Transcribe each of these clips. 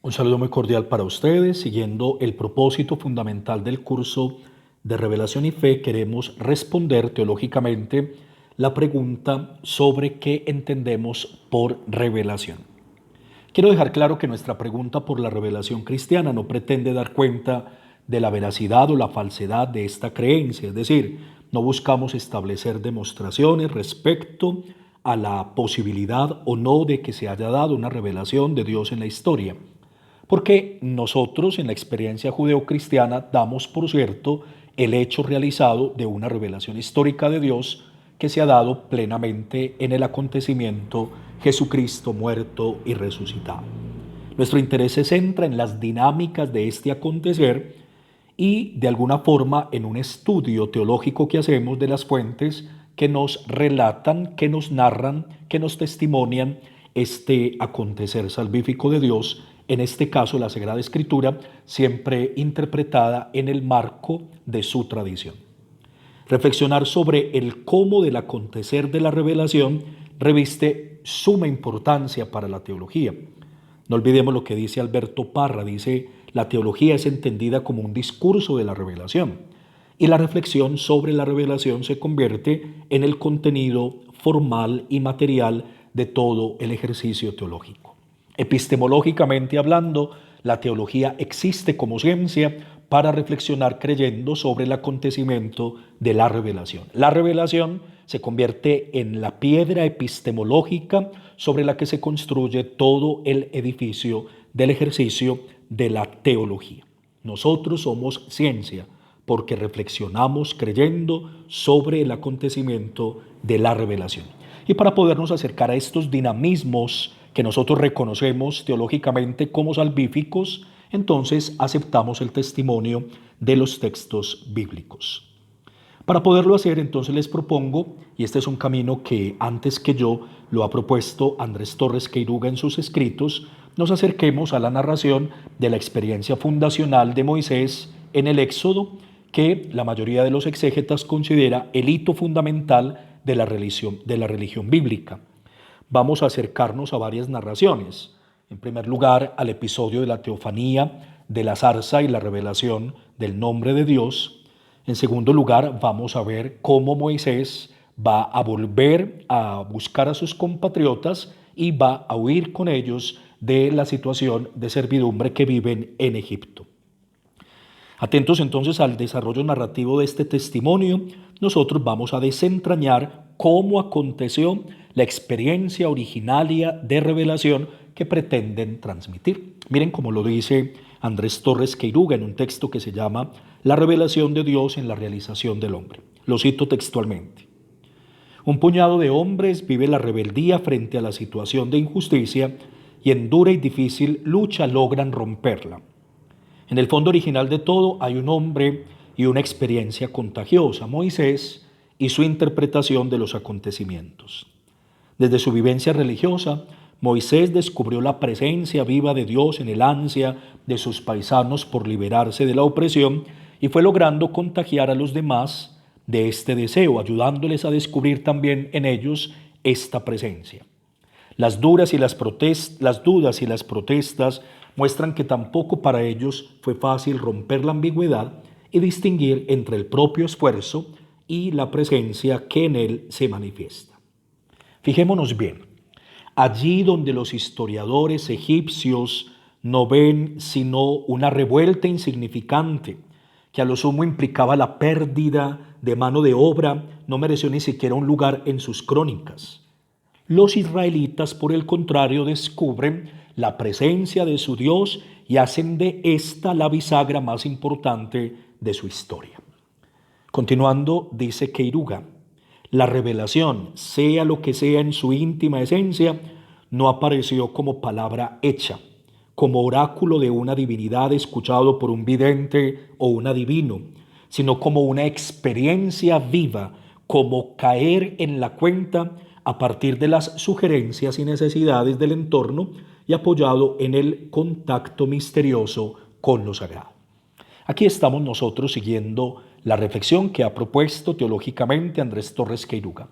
Un saludo muy cordial para ustedes. Siguiendo el propósito fundamental del curso de Revelación y Fe, queremos responder teológicamente la pregunta sobre qué entendemos por revelación. Quiero dejar claro que nuestra pregunta por la revelación cristiana no pretende dar cuenta de la veracidad o la falsedad de esta creencia, es decir, no buscamos establecer demostraciones respecto a la posibilidad o no de que se haya dado una revelación de Dios en la historia. Porque nosotros en la experiencia judeocristiana damos por cierto el hecho realizado de una revelación histórica de Dios que se ha dado plenamente en el acontecimiento Jesucristo muerto y resucitado. Nuestro interés se centra en las dinámicas de este acontecer y de alguna forma en un estudio teológico que hacemos de las fuentes que nos relatan, que nos narran, que nos testimonian este acontecer salvífico de Dios, en este caso la Sagrada Escritura, siempre interpretada en el marco de su tradición. Reflexionar sobre el cómo del acontecer de la revelación reviste suma importancia para la teología. No olvidemos lo que dice Alberto Parra, dice: la teología es entendida como un discurso de la revelación, y la reflexión sobre la revelación se convierte en el contenido formal y material de todo el ejercicio teológico. Epistemológicamente hablando, la teología existe como ciencia para reflexionar creyendo sobre el acontecimiento de la revelación. La revelación se convierte en la piedra epistemológica sobre la que se construye todo el edificio del ejercicio de la teología. Nosotros somos ciencia porque reflexionamos creyendo sobre el acontecimiento de la revelación. Y para podernos acercar a estos dinamismos que nosotros reconocemos teológicamente como salvíficos, entonces aceptamos el testimonio de los textos bíblicos. Para poderlo hacer, entonces les propongo, y este es un camino que antes que yo lo ha propuesto Andrés Torres Queiruga en sus escritos, nos acerquemos a la narración de la experiencia fundacional de Moisés en el Éxodo, que la mayoría de los exégetas considera el hito fundamental de la religión bíblica. Vamos a acercarnos a varias narraciones. En primer lugar, al episodio de la teofanía, de la zarza y la revelación del nombre de Dios. En segundo lugar, vamos a ver cómo Moisés va a volver a buscar a sus compatriotas y va a huir con ellos de la situación de servidumbre que viven en Egipto. Atentos entonces al desarrollo narrativo de este testimonio, nosotros vamos a desentrañar cómo aconteció la experiencia originaria de revelación que pretenden transmitir. Miren cómo lo dice Andrés Torres Queiruga en un texto que se llama La revelación de Dios en la realización del hombre. Lo cito textualmente. Un puñado de hombres vive la rebeldía frente a la situación de injusticia y en dura y difícil lucha logran romperla. En el fondo original de todo hay un hombre y una experiencia contagiosa, Moisés, y su interpretación de los acontecimientos. Desde su vivencia religiosa, Moisés descubrió la presencia viva de Dios en el ansia de sus paisanos por liberarse de la opresión y fue logrando contagiar a los demás de este deseo, ayudándoles a descubrir también en ellos esta presencia. Las dudas y las protestas muestran que tampoco para ellos fue fácil romper la ambigüedad y distinguir entre el propio esfuerzo y la presencia que en él se manifiesta. Fijémonos bien, allí donde los historiadores egipcios no ven sino una revuelta insignificante, que a lo sumo implicaba la pérdida de mano de obra, no mereció ni siquiera un lugar en sus crónicas. Los israelitas, por el contrario, descubren la presencia de su Dios y hacen de esta la bisagra más importante de su historia. Continuando, dice Queiruga, la revelación, sea lo que sea en su íntima esencia, no apareció como palabra hecha, como oráculo de una divinidad escuchado por un vidente o un adivino, sino como una experiencia viva, como caer en la cuenta a partir de las sugerencias y necesidades del entorno y apoyado en el contacto misterioso con lo sagrado. Aquí estamos nosotros siguiendo la reflexión que ha propuesto teológicamente Andrés Torres Queiruga.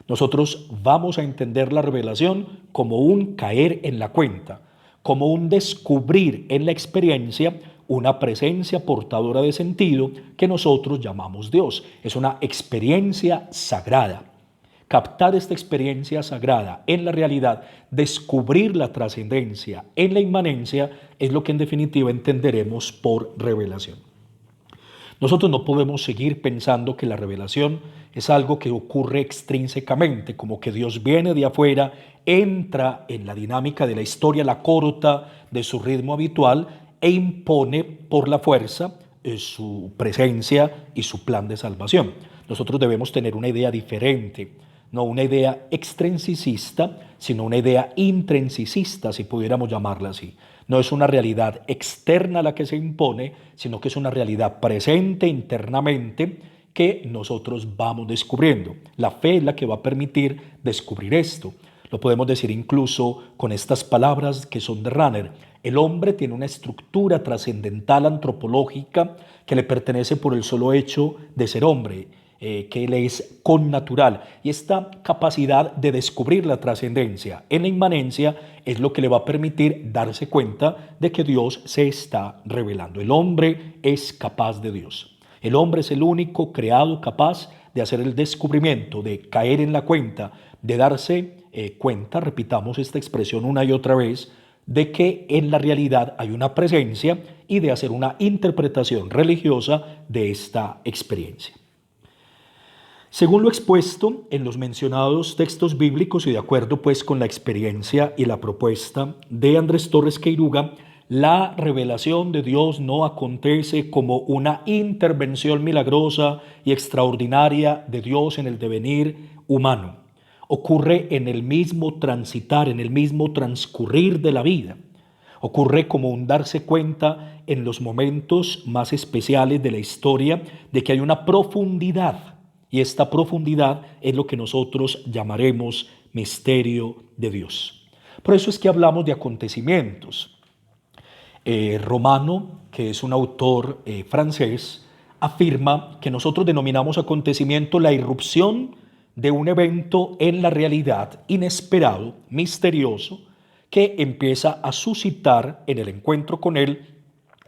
Nosotros vamos a entender la revelación como un caer en la cuenta, como un descubrir en la experiencia una presencia portadora de sentido que nosotros llamamos Dios. Es una experiencia sagrada. Captar esta experiencia sagrada en la realidad, descubrir la trascendencia en la inmanencia, es lo que en definitiva entenderemos por revelación. Nosotros no podemos seguir pensando que la revelación es algo que ocurre extrínsecamente, como que Dios viene de afuera, entra en la dinámica de la historia, la corta de su ritmo habitual e impone por la fuerza su presencia y su plan de salvación. Nosotros debemos tener una idea diferente, no una idea extrinsicista, sino una idea intrinsicista, si pudiéramos llamarla así. No es una realidad externa la que se impone, sino que es una realidad presente internamente que nosotros vamos descubriendo. La fe es la que va a permitir descubrir esto. Lo podemos decir incluso con estas palabras que son de Rahner. El hombre tiene una estructura trascendental antropológica que le pertenece por el solo hecho de ser hombre, que él es connatural, y esta capacidad de descubrir la trascendencia en la inmanencia es lo que le va a permitir darse cuenta de que Dios se está revelando. El hombre es capaz de Dios. El hombre es el único creado capaz de hacer el descubrimiento, de caer en la cuenta, de darse cuenta, repitamos esta expresión una y otra vez, de que en la realidad hay una presencia y de hacer una interpretación religiosa de esta experiencia. Según lo expuesto en los mencionados textos bíblicos y de acuerdo pues con la experiencia y la propuesta de Andrés Torres Queiruga, la revelación de Dios no acontece como una intervención milagrosa y extraordinaria de Dios en el devenir humano. Ocurre en el mismo transitar, en el mismo transcurrir de la vida. Ocurre como un darse cuenta en los momentos más especiales de la historia de que hay una profundidad. Y esta profundidad es lo que nosotros llamaremos misterio de Dios. Por eso es que hablamos de acontecimientos. Romano, que es un autor francés, afirma que nosotros denominamos acontecimiento la irrupción de un evento en la realidad inesperado, misterioso, que empieza a suscitar en el encuentro con él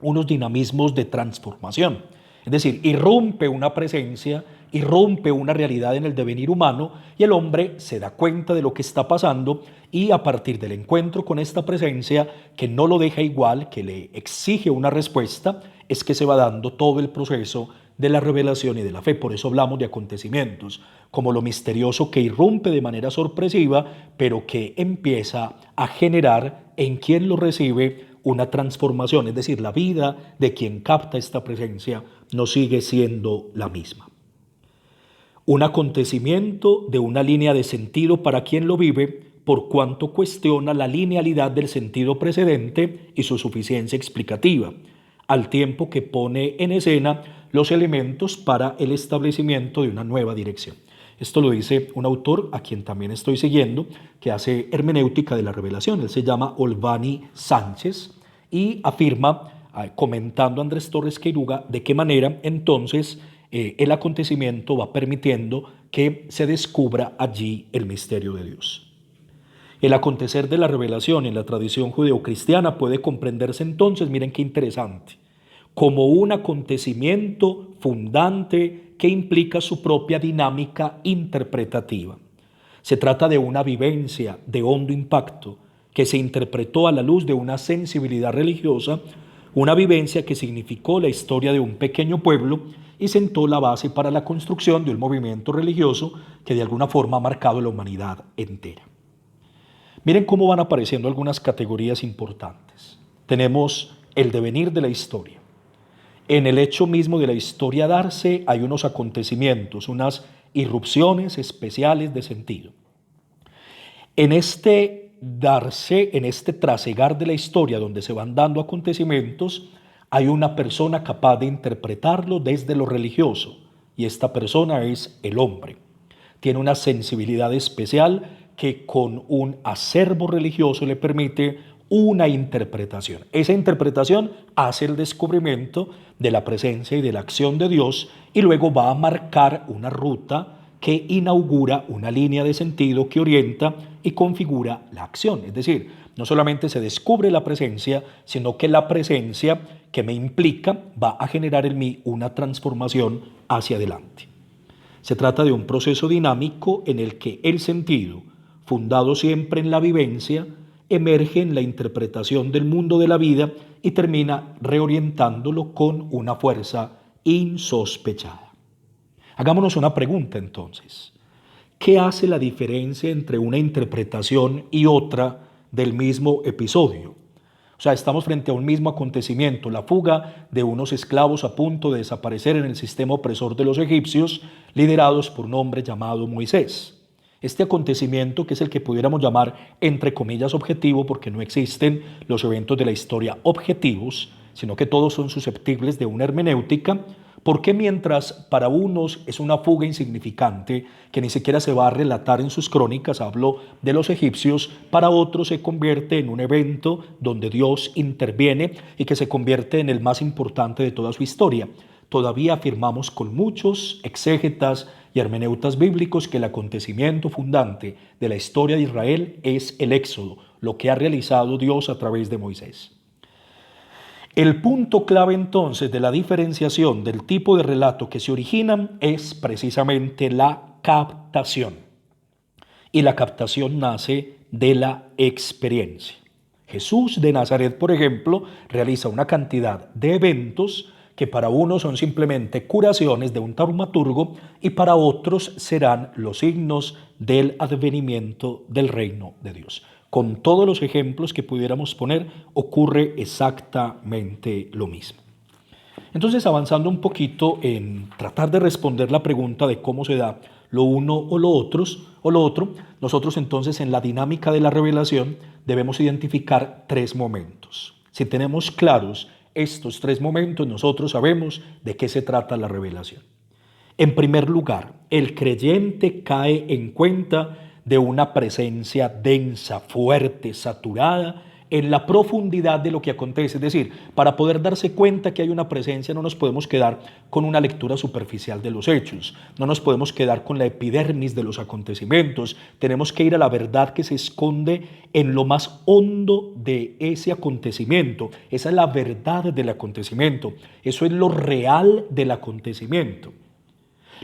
unos dinamismos de transformación. Es decir, irrumpe una presencia, irrumpe una realidad en el devenir humano y el hombre se da cuenta de lo que está pasando y a partir del encuentro con esta presencia que no lo deja igual, que le exige una respuesta, es que se va dando todo el proceso de la revelación y de la fe. Por eso hablamos de acontecimientos, como lo misterioso que irrumpe de manera sorpresiva, pero que empieza a generar en quien lo recibe una transformación, es decir, la vida de quien capta esta presencia no sigue siendo la misma. Un acontecimiento de una línea de sentido para quien lo vive, por cuanto cuestiona la linealidad del sentido precedente y su suficiencia explicativa, al tiempo que pone en escena los elementos para el establecimiento de una nueva dirección. Esto lo dice un autor a quien también estoy siguiendo, que hace hermenéutica de la revelación. Él se llama Olvani Sánchez y afirma, comentando a Andrés Torres Queiruga, de qué manera entonces el acontecimiento va permitiendo que se descubra allí el misterio de Dios. El acontecer de la revelación en la tradición judeocristiana puede comprenderse entonces, miren qué interesante, como un acontecimiento fundante que implica su propia dinámica interpretativa. Se trata de una vivencia de hondo impacto que se interpretó a la luz de una sensibilidad religiosa, una vivencia que significó la historia de un pequeño pueblo y sentó la base para la construcción de un movimiento religioso que de alguna forma ha marcado la humanidad entera. Miren cómo van apareciendo algunas categorías importantes. Tenemos el devenir de la historia. En el hecho mismo de la historia darse hay unos acontecimientos, unas irrupciones especiales de sentido. En este darse, en este trasegar de la historia donde se van dando acontecimientos, hay una persona capaz de interpretarlo desde lo religioso y esta persona es el hombre. Tiene una sensibilidad especial que con un acervo religioso le permite una interpretación. Esa interpretación hace el descubrimiento de la presencia y de la acción de Dios y luego va a marcar una ruta que inaugura una línea de sentido que orienta y configura la acción. Es decir, no solamente se descubre la presencia, sino que la presencia que me implica va a generar en mí una transformación hacia adelante. Se trata de un proceso dinámico en el que el sentido, fundado siempre en la vivencia, emerge en la interpretación del mundo de la vida y termina reorientándolo con una fuerza insospechada. Hagámonos una pregunta entonces. ¿Qué hace la diferencia entre una interpretación y otra del mismo episodio? O sea, estamos frente a un mismo acontecimiento, la fuga de unos esclavos a punto de desaparecer en el sistema opresor de los egipcios, liderados por un hombre llamado Moisés. Este acontecimiento, que es el que pudiéramos llamar entre comillas objetivo, porque no existen los eventos de la historia objetivos, sino que todos son susceptibles de una hermenéutica, porque mientras para unos es una fuga insignificante que ni siquiera se va a relatar en sus crónicas, hablo de los egipcios, para otros se convierte en un evento donde Dios interviene y que se convierte en el más importante de toda su historia. Todavía afirmamos con muchos exégetas y hermeneutas bíblicos que el acontecimiento fundante de la historia de Israel es el Éxodo, lo que ha realizado Dios a través de Moisés. El punto clave entonces de la diferenciación del tipo de relato que se originan es precisamente la captación. Y la captación nace de la experiencia. Jesús de Nazaret, por ejemplo, realiza una cantidad de eventos que para unos son simplemente curaciones de un taumaturgo y para otros serán los signos del advenimiento del reino de Dios. Con todos los ejemplos que pudiéramos poner, ocurre exactamente lo mismo. Entonces, avanzando un poquito en tratar de responder la pregunta de cómo se da lo uno o lo otro, nosotros entonces en la dinámica de la revelación debemos identificar tres momentos. Si tenemos claros estos tres momentos, nosotros sabemos de qué se trata la revelación. En primer lugar, el creyente cae en cuenta de una presencia densa, fuerte, saturada en la profundidad de lo que acontece. Es decir, para poder darse cuenta que hay una presencia no nos podemos quedar con una lectura superficial de los hechos, no nos podemos quedar con la epidermis de los acontecimientos, tenemos que ir a la verdad que se esconde en lo más hondo de ese acontecimiento. Esa es la verdad del acontecimiento, eso es lo real del acontecimiento.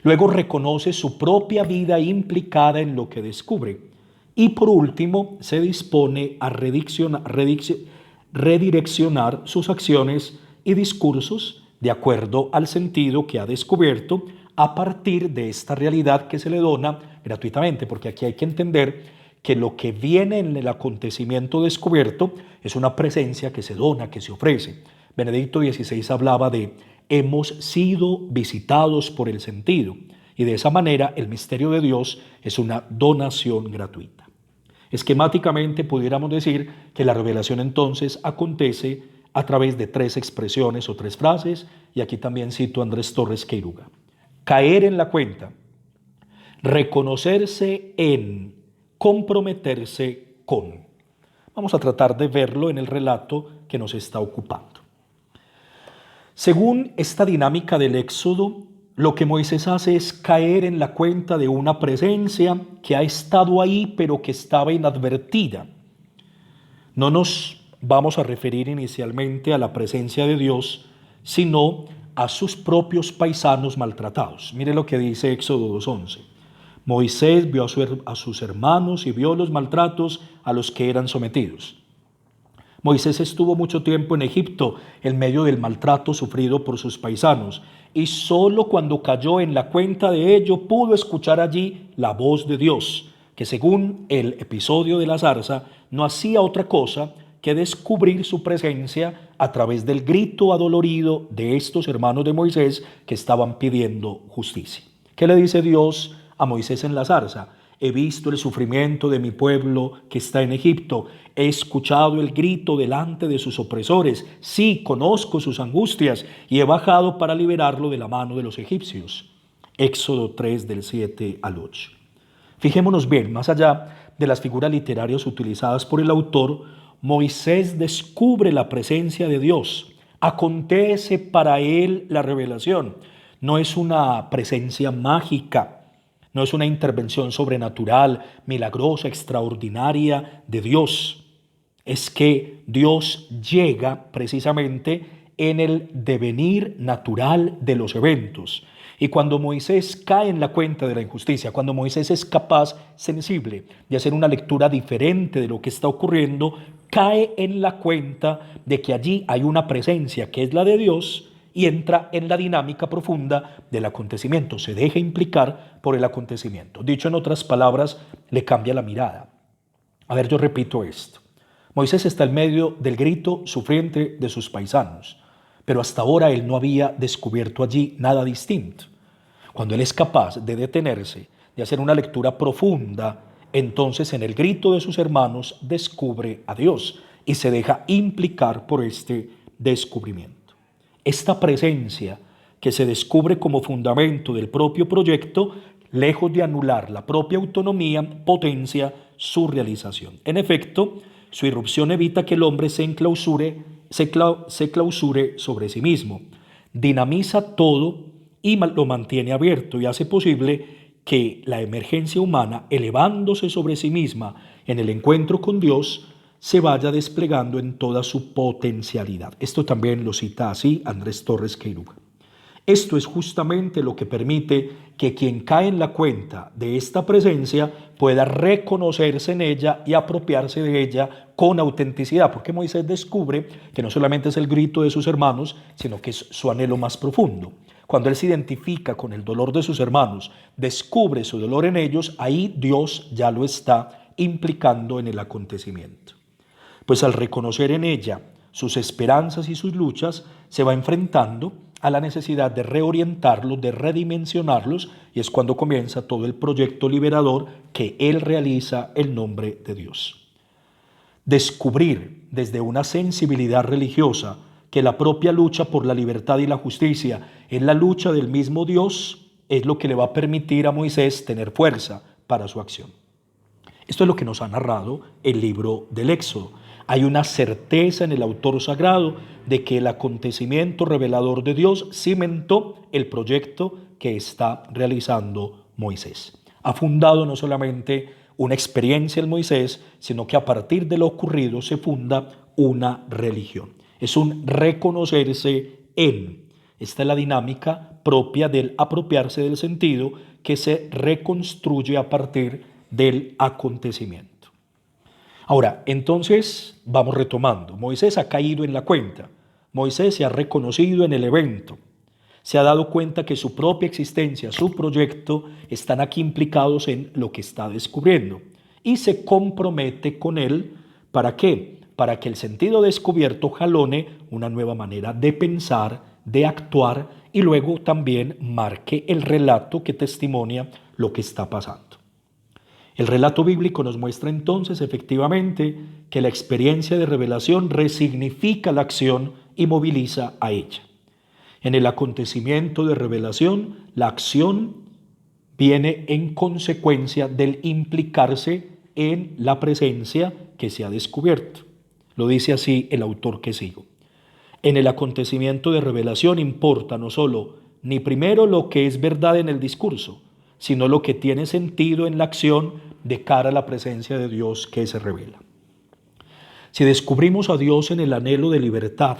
Luego reconoce su propia vida implicada en lo que descubre. Y por último, se dispone a redireccionar sus acciones y discursos de acuerdo al sentido que ha descubierto a partir de esta realidad que se le dona gratuitamente, porque aquí hay que entender que lo que viene en el acontecimiento descubierto es una presencia que se dona, que se ofrece. Benedicto XVI hablaba de hemos sido visitados por el sentido, y de esa manera el misterio de Dios es una donación gratuita. Esquemáticamente pudiéramos decir que la revelación entonces acontece a través de tres expresiones o tres frases, y aquí también cito a Andrés Torres Queiruga. Caer en la cuenta, reconocerse en, comprometerse con. Vamos a tratar de verlo en el relato que nos está ocupando. Según esta dinámica del Éxodo, lo que Moisés hace es caer en la cuenta de una presencia que ha estado ahí pero que estaba inadvertida. No nos vamos a referir inicialmente a la presencia de Dios, sino a sus propios paisanos maltratados. Mire lo que dice Éxodo 2:11. Moisés vio a sus hermanos y vio los maltratos a los que eran sometidos. Moisés estuvo mucho tiempo en Egipto en medio del maltrato sufrido por sus paisanos, y solo cuando cayó en la cuenta de ello pudo escuchar allí la voz de Dios, que según el episodio de la zarza no hacía otra cosa que descubrir su presencia a través del grito adolorido de estos hermanos de Moisés que estaban pidiendo justicia. ¿Qué le dice Dios a Moisés en la zarza? He visto el sufrimiento de mi pueblo que está en Egipto. He escuchado el grito delante de sus opresores. Sí, conozco sus angustias y he bajado para liberarlo de la mano de los egipcios. Éxodo 3 del 7 al 8. Fijémonos bien, más allá de las figuras literarias utilizadas por el autor, Moisés descubre la presencia de Dios. Acontece para él la revelación. No es una presencia mágica. no es una intervención sobrenatural, milagrosa, extraordinaria de Dios. Es que Dios llega precisamente en el devenir natural de los eventos. Y cuando Moisés cae en la cuenta de la injusticia, cuando Moisés es capaz, sensible, de hacer una lectura diferente de lo que está ocurriendo, cae en la cuenta de que allí hay una presencia que es la de Dios y entra en la dinámica profunda del acontecimiento, se deja implicar por el acontecimiento. Dicho en otras palabras, le cambia la mirada. A ver, yo repito esto. Moisés está en medio del grito sufriente de sus paisanos, pero hasta ahora él no había descubierto allí nada distinto. Cuando él es capaz de detenerse, de hacer una lectura profunda, entonces en el grito de sus hermanos descubre a Dios y se deja implicar por este descubrimiento. Esta presencia que se descubre como fundamento del propio proyecto, lejos de anular la propia autonomía, potencia su realización. En efecto, su irrupción evita que el hombre se clausure sobre sí mismo, dinamiza todo y lo mantiene abierto y hace posible que la emergencia humana, elevándose sobre sí misma en el encuentro con Dios, se vaya desplegando en toda su potencialidad. Esto también lo cita así Andrés Torres Queiroga. Esto es justamente lo que permite que quien cae en la cuenta de esta presencia pueda reconocerse en ella y apropiarse de ella con autenticidad, porque Moisés descubre que no solamente es el grito de sus hermanos, sino que es su anhelo más profundo. Cuando él se identifica con el dolor de sus hermanos, descubre su dolor en ellos, ahí Dios ya lo está implicando en el acontecimiento. Pues al reconocer en ella sus esperanzas y sus luchas, se va enfrentando a la necesidad de reorientarlos, de redimensionarlos, y es cuando comienza todo el proyecto liberador que él realiza en nombre de Dios. Descubrir desde una sensibilidad religiosa que la propia lucha por la libertad y la justicia es la lucha del mismo Dios, es lo que le va a permitir a Moisés tener fuerza para su acción. Esto es lo que nos ha narrado el libro del Éxodo. Hay una certeza en el autor sagrado de que el acontecimiento revelador de Dios cimentó el proyecto que está realizando Moisés. Ha fundado no solamente una experiencia en Moisés, sino que a partir de lo ocurrido se funda una religión. Es un reconocerse en. Esta es la dinámica propia del apropiarse del sentido que se reconstruye a partir del acontecimiento. Ahora, entonces vamos retomando. Moisés ha caído en la cuenta. Moisés se ha reconocido en el evento. Se ha dado cuenta que su propia existencia, su proyecto, están aquí implicados en lo que está descubriendo. Y se compromete con él. ¿Para qué? Para que el sentido descubierto jalone una nueva manera de pensar, de actuar y luego también marque el relato que testimonia lo que está pasando. El relato bíblico nos muestra entonces efectivamente que la experiencia de revelación resignifica la acción y moviliza a ella. En el acontecimiento de revelación, la acción viene en consecuencia del implicarse en la presencia que se ha descubierto. Lo dice así el autor que sigo. En el acontecimiento de revelación importa no solo ni primero lo que es verdad en el discurso, sino lo que tiene sentido en la acción de cara a la presencia de Dios que se revela. Si descubrimos a Dios en el anhelo de libertad,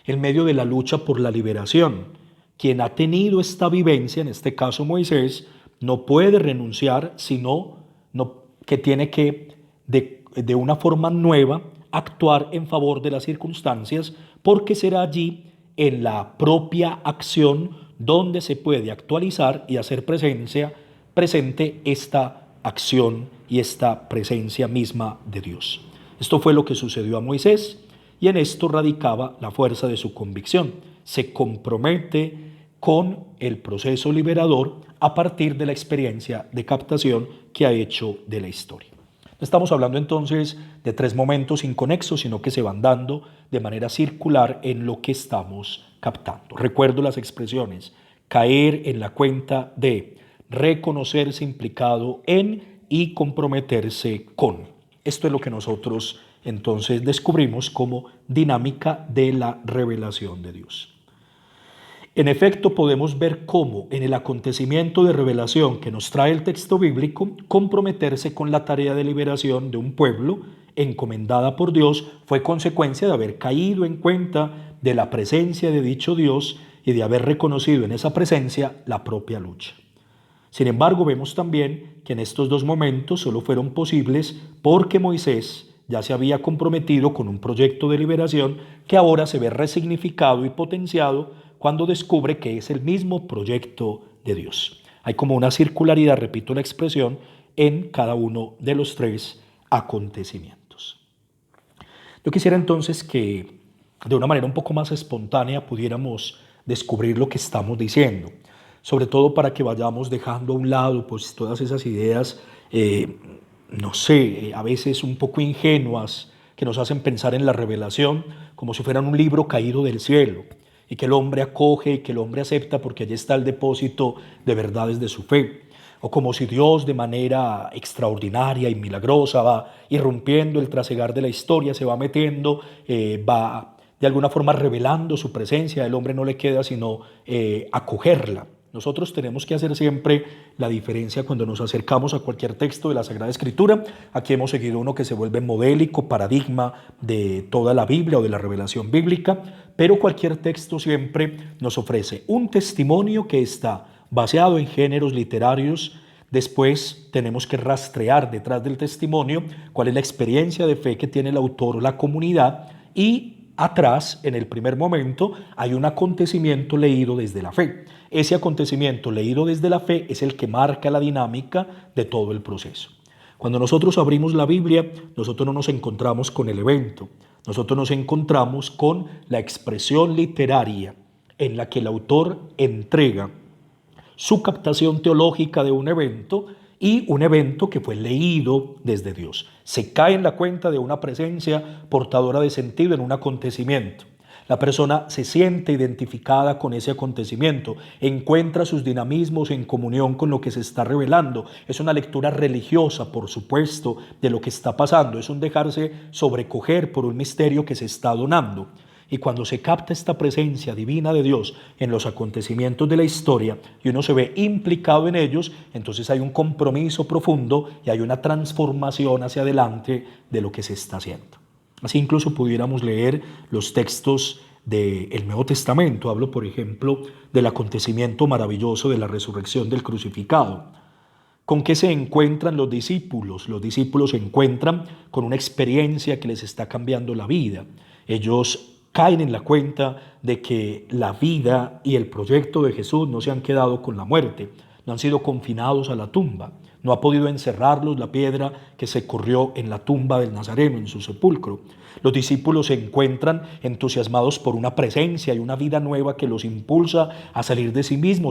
en medio de la lucha por la liberación, quien ha tenido esta vivencia, en este caso Moisés, no puede renunciar, sino que tiene que, de una forma nueva, actuar en favor de las circunstancias, porque será allí, en la propia acción, donde se puede actualizar y hacer presente esta acción y esta presencia misma de Dios. Esto fue lo que sucedió a Moisés y en esto radicaba la fuerza de su convicción. Se compromete con el proceso liberador a partir de la experiencia de captación que ha hecho de la historia. No estamos hablando entonces de tres momentos inconexos, sino que se van dando de manera circular en lo que estamos captando. Recuerdo las expresiones: caer en la cuenta de, reconocerse implicado en y comprometerse con. Esto es lo que nosotros entonces descubrimos como dinámica de la revelación de Dios. En efecto, podemos ver cómo en el acontecimiento de revelación que nos trae el texto bíblico, comprometerse con la tarea de liberación de un pueblo encomendada por Dios fue consecuencia de haber caído en cuenta de la presencia de dicho Dios y de haber reconocido en esa presencia la propia lucha. Sin embargo, vemos también que en estos dos momentos solo fueron posibles porque Moisés ya se había comprometido con un proyecto de liberación que ahora se ve resignificado y potenciado cuando descubre que es el mismo proyecto de Dios. Hay como una circularidad, repito la expresión, en cada uno de los tres acontecimientos. Yo quisiera entonces que de una manera un poco más espontánea pudiéramos descubrir lo que estamos diciendo, sobre todo para que vayamos dejando a un lado pues todas esas ideas, no sé, a veces un poco ingenuas que nos hacen pensar en la revelación como si fueran un libro caído del cielo y que el hombre acoge y que el hombre acepta porque allí está el depósito de verdades de su fe. O como si Dios de manera extraordinaria y milagrosa va irrumpiendo el trasegar de la historia, se va metiendo, va de alguna forma revelando su presencia, al hombre no le queda sino acogerla. Nosotros tenemos que hacer siempre la diferencia cuando nos acercamos a cualquier texto de la Sagrada Escritura. Aquí hemos seguido uno que se vuelve modélico, paradigma de toda la Biblia o de la revelación bíblica, pero cualquier texto siempre nos ofrece un testimonio que está basado en géneros literarios. Después tenemos que rastrear detrás del testimonio cuál es la experiencia de fe que tiene el autor o la comunidad, y atrás, en el primer momento, hay un acontecimiento leído desde la fe. Ese acontecimiento leído desde la fe es el que marca la dinámica de todo el proceso. Cuando nosotros abrimos la Biblia, nosotros no nos encontramos con el evento, nosotros nos encontramos con la expresión literaria en la que el autor entrega su captación teológica de un evento y un evento que fue leído desde Dios. Se cae en la cuenta de una presencia portadora de sentido en un acontecimiento. La persona se siente identificada con ese acontecimiento, encuentra sus dinamismos en comunión con lo que se está revelando. Es una lectura religiosa, por supuesto, de lo que está pasando. Es un dejarse sobrecoger por un misterio que se está donando. Y cuando se capta esta presencia divina de Dios en los acontecimientos de la historia y uno se ve implicado en ellos, entonces hay un compromiso profundo y hay una transformación hacia adelante de lo que se está haciendo. Así incluso pudiéramos leer los textos del Nuevo Testamento. Hablo, por ejemplo, del acontecimiento maravilloso de la resurrección del crucificado. ¿Con qué se encuentran los discípulos? Los discípulos se encuentran con una experiencia que les está cambiando la vida. Ellos caen en la cuenta de que la vida y el proyecto de Jesús no se han quedado con la muerte, no han sido confinados a la tumba, no ha podido encerrarlos la piedra que se corrió en la tumba del Nazareno, en su sepulcro. Los discípulos se encuentran entusiasmados por una presencia y una vida nueva que los impulsa a salir de sí mismos